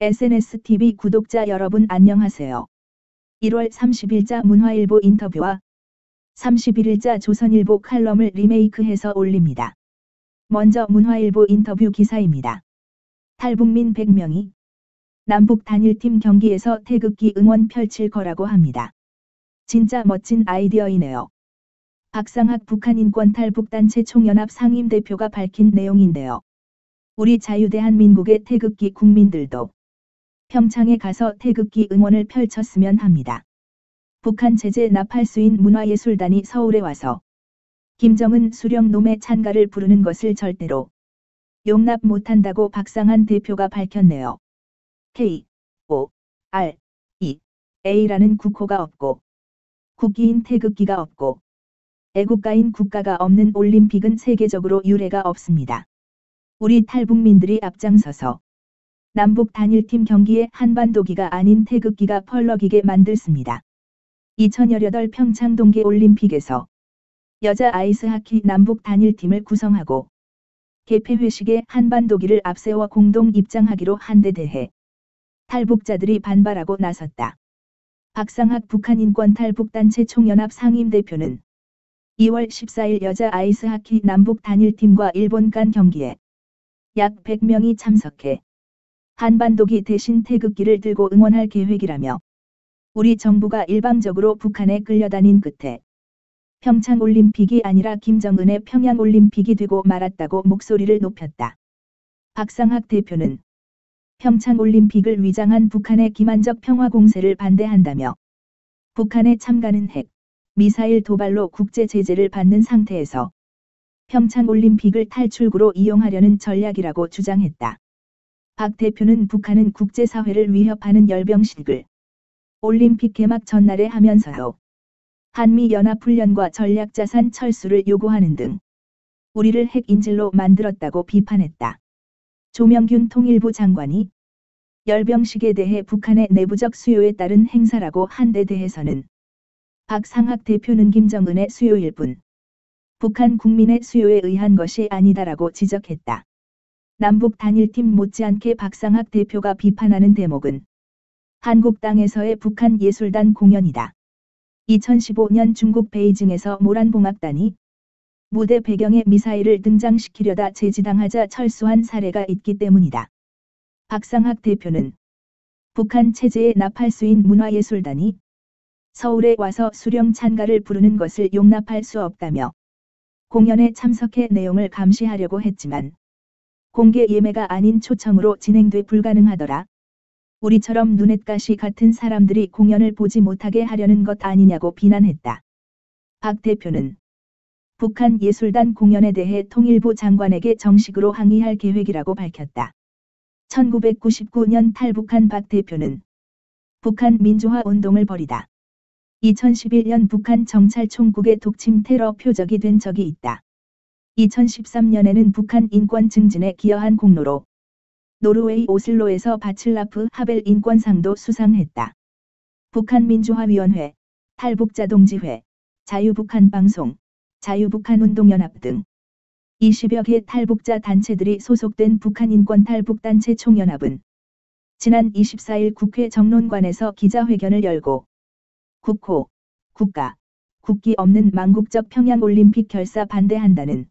SNSTV 구독자 여러분 안녕하세요. 1월 30일자 문화일보 인터뷰와 31일자 조선일보 칼럼을 리메이크해서 올립니다. 먼저 문화일보 인터뷰 기사입니다. 탈북민 100명이 남북 단일팀 경기에서 태극기 응원 펼칠 거라고 합니다. 진짜 멋진 아이디어이네요. 박상학 북한 인권 탈북단체 총연합 상임대표가 밝힌 내용인데요. 우리 자유대한민국의 태극기 국민들도 평창에 가서 태극기 응원을 펼쳤으면 합니다. 북한 제재 나팔수인 문화예술단이 서울에 와서 김정은 수령놈의 찬가를 부르는 것을 절대로 용납 못한다고 박상한 대표가 밝혔네요. K, O, R, E, A라는 국호가 없고 국기인 태극기가 없고 애국가인 국가가 없는 올림픽은 세계적으로 유례가 없습니다. 우리 탈북민들이 앞장서서 남북 단일팀 경기에 한반도기가 아닌 태극기가 펄럭이게 만들습니다. 2018 평창 동계올림픽에서 여자 아이스하키 남북 단일팀을 구성하고 개폐회식에 한반도기를 앞세워 공동 입장하기로 한 데 대해 탈북자들이 반발하고 나섰다. 박상학 북한 인권 탈북단체 총연합 상임대표는 2월 14일 여자 아이스하키 남북 단일팀과 일본 간 경기에 약 100명이 참석해 한반도기 대신 태극기를 들고 응원할 계획이라며 우리 정부가 일방적으로 북한에 끌려다닌 끝에 평창올림픽이 아니라 김정은의 평양올림픽이 되고 말았다고 목소리를 높였다. 박상학 대표는 평창올림픽을 위장한 북한의 기만적 평화공세를 반대한다며 북한의 참가는 핵, 미사일 도발로 국제 제재를 받는 상태에서 평창올림픽을 탈출구로 이용하려는 전략이라고 주장했다. 박 대표는 북한은 국제사회를 위협하는 열병식을 올림픽 개막 전날에 하면서도 한미연합훈련과 전략자산 철수를 요구하는 등 우리를 핵인질로 만들었다고 비판했다. 조명균 통일부 장관이 열병식에 대해 북한의 내부적 수요에 따른 행사라고 한 데 대해서는 박상학 대표는 김정은의 수요일 뿐 북한 국민의 수요에 의한 것이 아니다라고 지적했다. 남북 단일팀 못지않게 박상학 대표가 비판하는 대목은 한국 땅에서의 북한 예술단 공연이다. 2015년 중국 베이징에서 모란봉악단이 무대 배경에 미사일을 등장시키려다 제지당하자 철수한 사례가 있기 때문이다. 박상학 대표는 북한 체제의 나팔수인 문화예술단이 서울에 와서 수령 찬가를 부르는 것을 용납할 수 없다며 공연에 참석해 내용을 감시하려고 했지만 공개 예매가 아닌 초청으로 진행돼 불가능하더라. 우리처럼 눈엣가시 같은 사람들이 공연을 보지 못하게 하려는 것 아니냐고 비난했다. 박 대표는 북한 예술단 공연에 대해 통일부 장관에게 정식으로 항의할 계획이라고 밝혔다. 1999년 탈북한 박 대표는 북한 민주화 운동을 벌이다. 2011년 북한 정찰총국의 독침 테러 표적이 된 적이 있다. 2013년에는 북한 인권 증진에 기여한 공로로 노르웨이 오슬로에서 바칠라프 하벨 인권상도 수상했다. 북한민주화위원회, 탈북자동지회, 자유북한방송, 자유북한운동연합 등 20여 개 탈북자 단체들이 소속된 북한인권 탈북단체 총연합은 지난 24일 국회 정론관에서 기자회견을 열고 국호, 국가, 국기 없는 망국적 평양올림픽 결사 반대한다는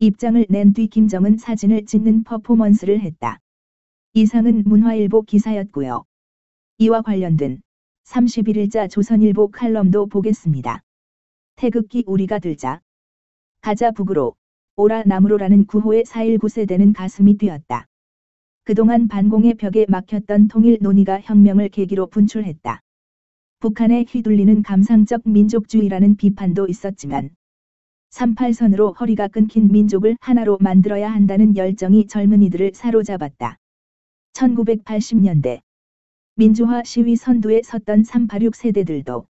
입장을 낸 뒤 김정은 사진을 찍는 퍼포먼스를 했다. 이상은 문화일보 기사였고요. 이와 관련된 31일자 조선일보 칼럼도 보겠습니다. 태극기 우리가 들자. 가자 북으로, 오라 남으로라는 구호에 4.19 세대는 가슴이 뛰었다. 그동안 반공의 벽에 막혔던 통일 논의가 혁명을 계기로 분출했다. 북한에 휘둘리는 감상적 민족주의라는 비판도 있었지만 38선으로 허리가 끊긴 민족을 하나로 만들어야 한다는 열정이 젊은이들을 사로잡았다. 1980년대 민주화 시위 선두에 섰던 386 세대들도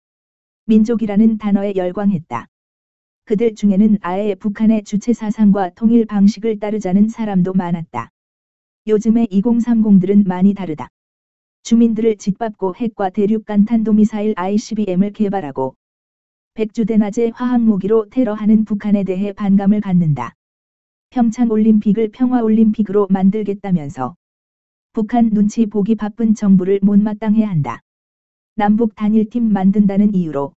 민족이라는 단어에 열광했다. 그들 중에는 아예 북한의 주체 사상과 통일 방식을 따르자는 사람도 많았다. 요즘의 2030들은 많이 다르다. 주민들을 짓밟고 핵과 대륙간 탄도미사일 ICBM을 개발하고 백주대낮에 화학무기로 테러하는 북한에 대해 반감을 갖는다. 평창올림픽을 평화올림픽으로 만들겠다면서 북한 눈치 보기 바쁜 정부를 못마땅해 한다. 남북 단일팀 만든다는 이유로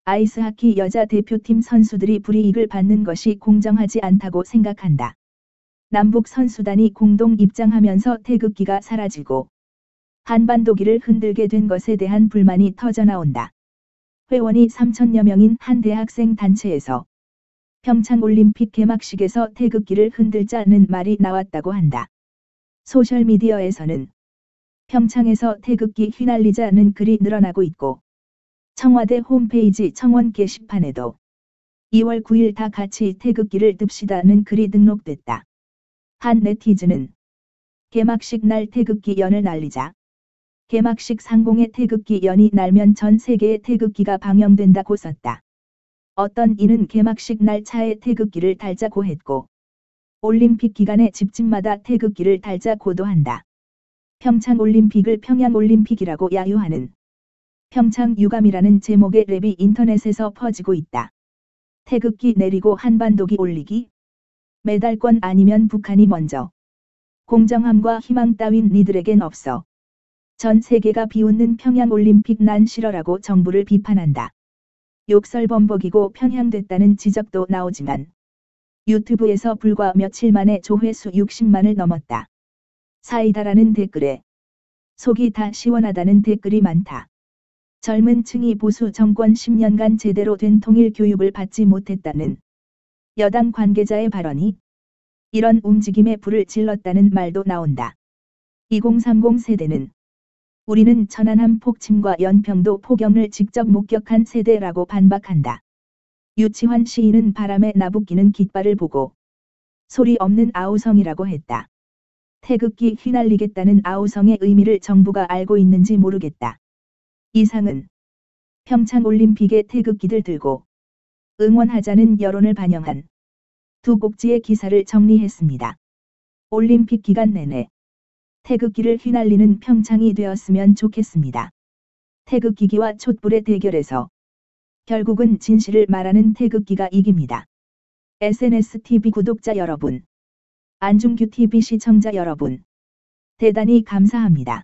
아이스하키 여자 대표팀 선수들이 불이익을 받는 것이 공정하지 않다고 생각한다. 남북 선수단이 공동 입장하면서 태극기가 사라지고 한반도기를 흔들게 된 것에 대한 불만이 터져나온다. 회원이 3,000여 명인 한 대학생 단체에서 평창올림픽 개막식에서 태극기를 흔들자는 말이 나왔다고 한다. 소셜미디어에서는 평창에서 태극기 휘날리자는 글이 늘어나고 있고 청와대 홈페이지 청원 게시판에도 2월 9일 다 같이 태극기를 듭시다는 글이 등록됐다. 한 네티즌은 개막식 날 태극기 연을 날리자. 개막식 상공의 태극기 연이 날면 전 세계의 태극기가 방영된다고 썼다. 어떤 이는 개막식 날 차에 태극기를 달자고 했고 올림픽 기간에 집집마다 태극기를 달자고도 한다. 평창올림픽을 평양올림픽이라고 야유하는 평창 유감이라는 제목의 랩이 인터넷에서 퍼지고 있다. 태극기 내리고 한반도기 올리기? 메달권 아니면 북한이 먼저. 공정함과 희망 따윈 니들에겐 없어. 전 세계가 비웃는 평양올림픽 난 싫어라고 정부를 비판한다. 욕설범벅이고 편향됐다는 지적도 나오지만 유튜브에서 불과 며칠 만에 조회수 60만을 넘었다. 사이다라는 댓글에 속이 다 시원하다는 댓글이 많다. 젊은 층이 보수 정권 10년간 제대로 된 통일 교육을 받지 못했다는 여당 관계자의 발언이 이런 움직임에 불을 질렀다는 말도 나온다. 2030 세대는 우리는 천안함 폭침과 연평도 폭염을 직접 목격한 세대라고 반박한다. 유치환 시인은 바람에 나부끼는 깃발을 보고 소리 없는 아우성이라고 했다. 태극기 휘날리겠다는 아우성의 의미를 정부가 알고 있는지 모르겠다. 이상은 평창올림픽에 태극기들 들고 응원하자는 여론을 반영한 두 꼭지의 기사를 정리했습니다. 올림픽 기간 내내 태극기를 휘날리는 평창이 되었으면 좋겠습니다. 태극기기와 촛불의 대결에서 결국은 진실을 말하는 태극기가 이깁니다. SNSTV 구독자 여러분, 안중규TV 시청자 여러분, 대단히 감사합니다.